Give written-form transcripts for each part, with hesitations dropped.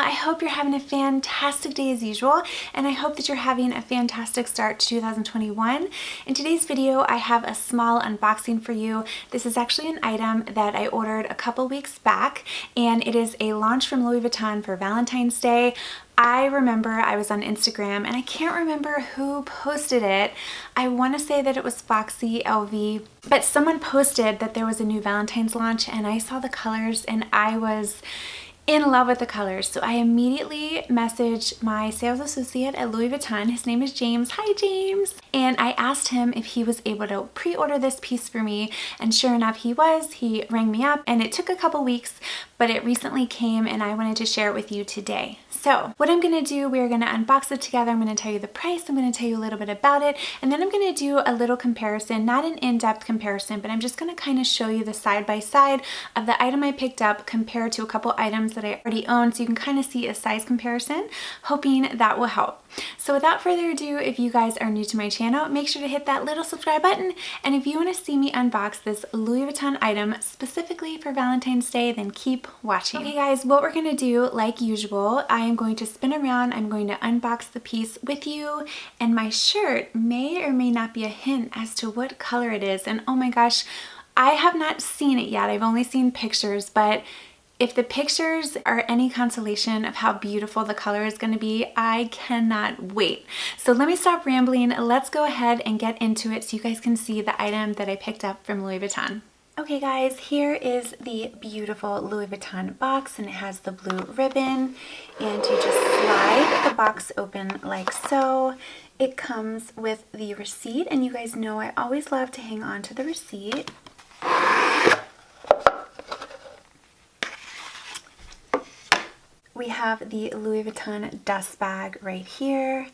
I hope you're having a fantastic day as usual, and I hope that you're having a fantastic start to 2021. In today's video, I have a small unboxing for you. This is actually an item that I ordered a couple weeks back, and it is a launch from Louis Vuitton for Valentine's Day. I remember I was on Instagram and I can't remember who posted it. I want to say that it was Foxy LV, but someone posted that there was a new Valentine's launch and I saw the colors and I was in love with the colors. So I immediately messaged my sales associate at Louis Vuitton. His name is James. Hi, James. And I asked him if he was able to pre-order this piece for me. And sure enough, he was. He rang me up and it took a couple weeks, but it recently came and I wanted to share it with you today. So what I'm going to do, we're going to unbox it together. I'm going to tell you the price. I'm going to tell you a little bit about it. And then I'm going to do a little comparison, not an in-depth comparison, but I'm just going to kind of show you the side-by-side of the item I picked up compared to a couple items that I already own. So you can kind of see a size comparison, hoping that will help. So without further ado, if you guys are new to my channel, make sure to hit that little subscribe button. And if you want to see me unbox this Louis Vuitton item specifically for Valentine's Day, then keep watching. Okay guys, what we're going to do, like usual, I am going to spin around, I'm going to unbox the piece with you, and my shirt may or may not be a hint as to what color it is. And oh my gosh, I have not seen it yet. I've only seen pictures, but if the pictures are any consolation of how beautiful the color is going to be, I cannot wait. So let me stop rambling. Let's go ahead and get into it so you guys can see the item that I picked up from Louis Vuitton. Okay guys, here is the beautiful Louis Vuitton box, and it has the blue ribbon, and you just slide the box open like so. It comes with the receipt, and you guys know I always love to hang on to the receipt. We have the Louis Vuitton dust bag right here,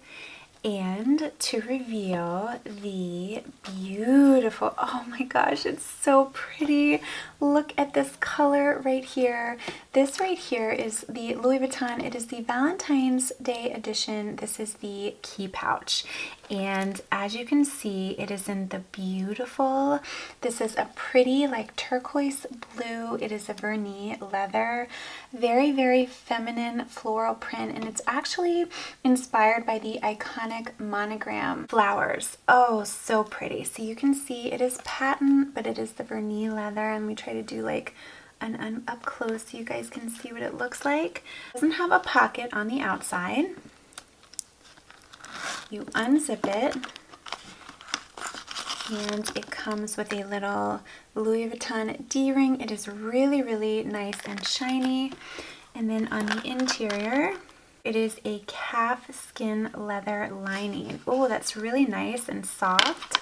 and to reveal the beautiful, oh my gosh, it's so pretty. Look at this color right here. This right here is the Louis Vuitton. It is the Valentine's Day edition. This is the key pouch. And as you can see, it is in the beautiful, this is a pretty like turquoise blue. It is a vernis leather, very, very feminine floral print. And it's actually inspired by the iconic monogram flowers. Oh, so pretty. So you can see it is patent, but it is the vernis leather. And we try to do like an up close so you guys can see what it looks like. It doesn't have a pocket on the outside. You unzip it, and it comes with a little Louis Vuitton D-ring. It is really, really nice and shiny. And then on the interior, it is a calf skin leather lining. Oh, that's really nice and soft.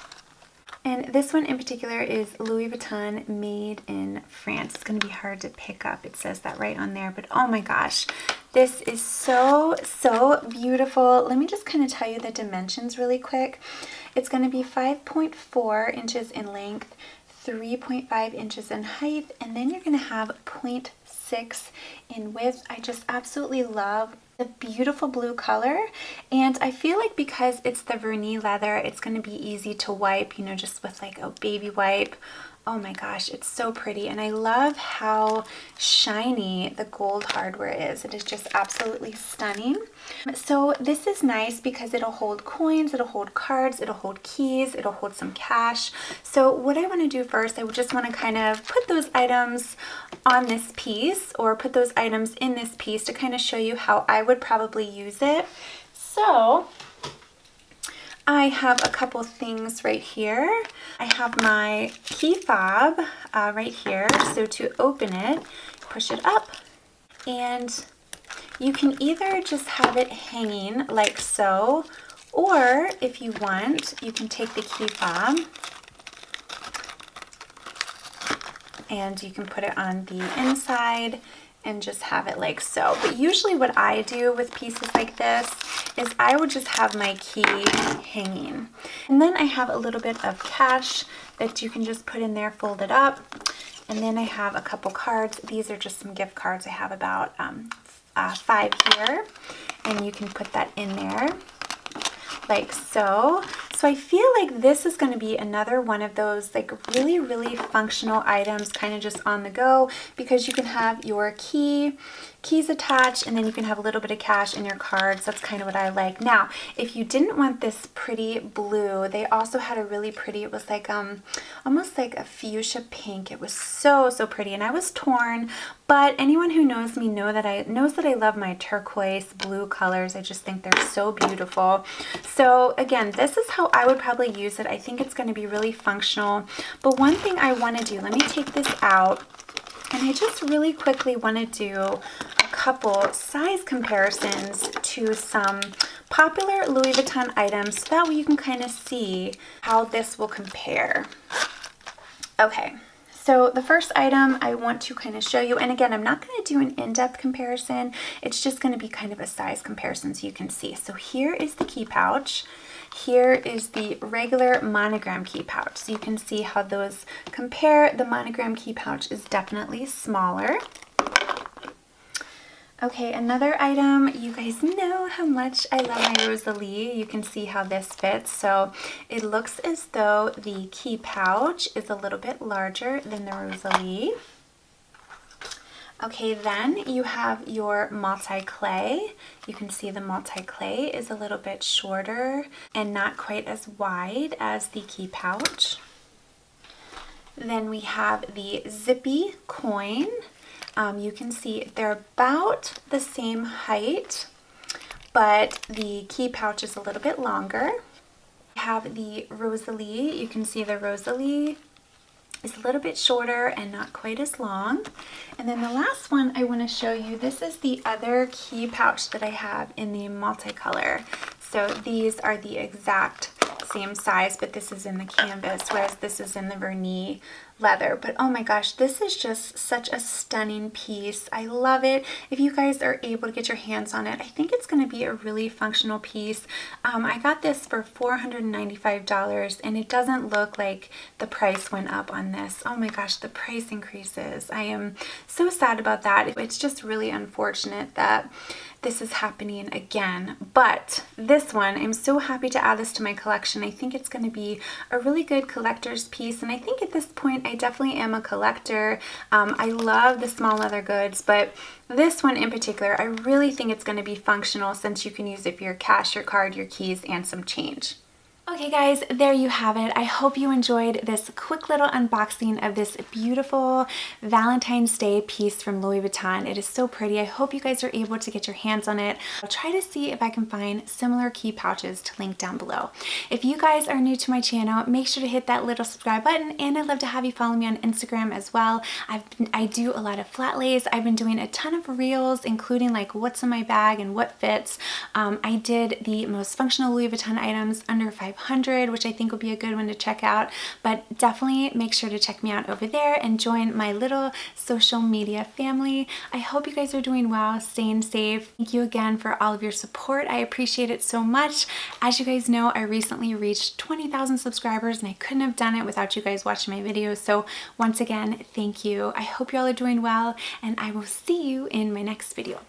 And this one in particular is Louis Vuitton made in France. It's going to be hard to pick up. It says that right on there, but oh my gosh, this is so, so beautiful. Let me just kind of tell you the dimensions really quick. It's going to be 5.4 inches in length, 3.5 inches in height, and then you're going to have 0.6 in width. I just absolutely love the beautiful blue color, and I feel like because it's the vernis leather, it's going to be easy to wipe, you know, just with like a baby wipe. Oh my gosh, it's so pretty, and I love how shiny the gold hardware is. It is just absolutely stunning. So this is nice because it'll hold coins, it'll hold cards, it'll hold keys, it'll hold some cash. So what I want to do first, I would just want to kind of put those items on this piece, or put those items in this piece to kind of show you how I would probably use it. So I have a couple things right here. I have my key fob right here. So to open it, push it up, and you can either just have it hanging like so, or if you want, you can take the key fob and you can put it on the inside and just have it like so. But usually what I do with pieces like this is I would just have my key hanging. And then I have a little bit of cash that you can just put in there, fold it up. And then I have a couple cards. These are just some gift cards. I have about 5 here, and you can put that in there like so. So I feel like this is going to be another one of those like really, really functional items, kind of just on the go, because you can have your key, keys attached, and then you can have a little bit of cash in your cards. That's kind of what I like. Now, if you didn't want this pretty blue, they also had a really pretty, it was like almost like a fuchsia pink. It was so pretty, and I was torn, but anyone who knows me knows that I love my turquoise blue colors. I just think they're so beautiful. So again, this is how I would probably use it. I think it's going to be really functional. But one thing I want to do, let me take this out, and I just really quickly want to do a couple size comparisons to some popular Louis Vuitton items, so that way you can kind of see how this will compare. Okay. So the first item I want to kind of show you, and again, I'm not going to do an in-depth comparison. It's just going to be kind of a size comparison so you can see. So here is the key pouch. Here is the regular monogram key pouch. So you can see how those compare. The monogram key pouch is definitely smaller. Okay, another item, you guys know how much I love my Rosalie. You can see how this fits. So it looks as though the key pouch is a little bit larger than the Rosalie. Okay, then you have your multi-clay. You can see the multi-clay is a little bit shorter and not quite as wide as the key pouch. Then we have the zippy coin. You can see they're about the same height, but the key pouch is a little bit longer. We have the Rosalie. You can see the Rosalie is a little bit shorter and not quite as long. And then the last one I want to show you, this is the other key pouch that I have in the multicolor. So these are the exact same size, but this is in the canvas, whereas this is in the vernis leather. But oh my gosh, this is just such a stunning piece. I love it. If you guys are able to get your hands on it, I think it's going to be a really functional piece. I got this for $495, and it doesn't look like the price went up on this. Oh my gosh, the price increases. I am so sad about that. It's just really unfortunate that this is happening again. But this one, I'm so happy to add this to my collection. I think it's going to be a really good collector's piece, and I think at this point I definitely am a collector. I love the small leather goods, but this one in particular, I really think it's going to be functional since you can use it for your cash, your card, your keys, and some change. Okay guys, there you have it. I hope you enjoyed this quick little unboxing of this beautiful Valentine's Day piece from Louis Vuitton. It is so pretty. I hope you guys are able to get your hands on it. I'll try to see if I can find similar key pouches to link down below. If you guys are new to my channel, make sure to hit that little subscribe button, and I'd love to have you follow me on Instagram as well. I do a lot of flat lays. I've been doing a ton of reels, including like what's in my bag and what fits. I did the most functional Louis Vuitton items under $500, which I think will be a good one to check out, but definitely make sure to check me out over there and join my little social media family. I hope you guys are doing well, staying safe. Thank you again for all of your support. I appreciate it so much. As you guys know, I recently reached 20,000 subscribers, and I couldn't have done it without you guys watching my videos. So once again, thank you. I hope you all are doing well, and I will see you in my next video.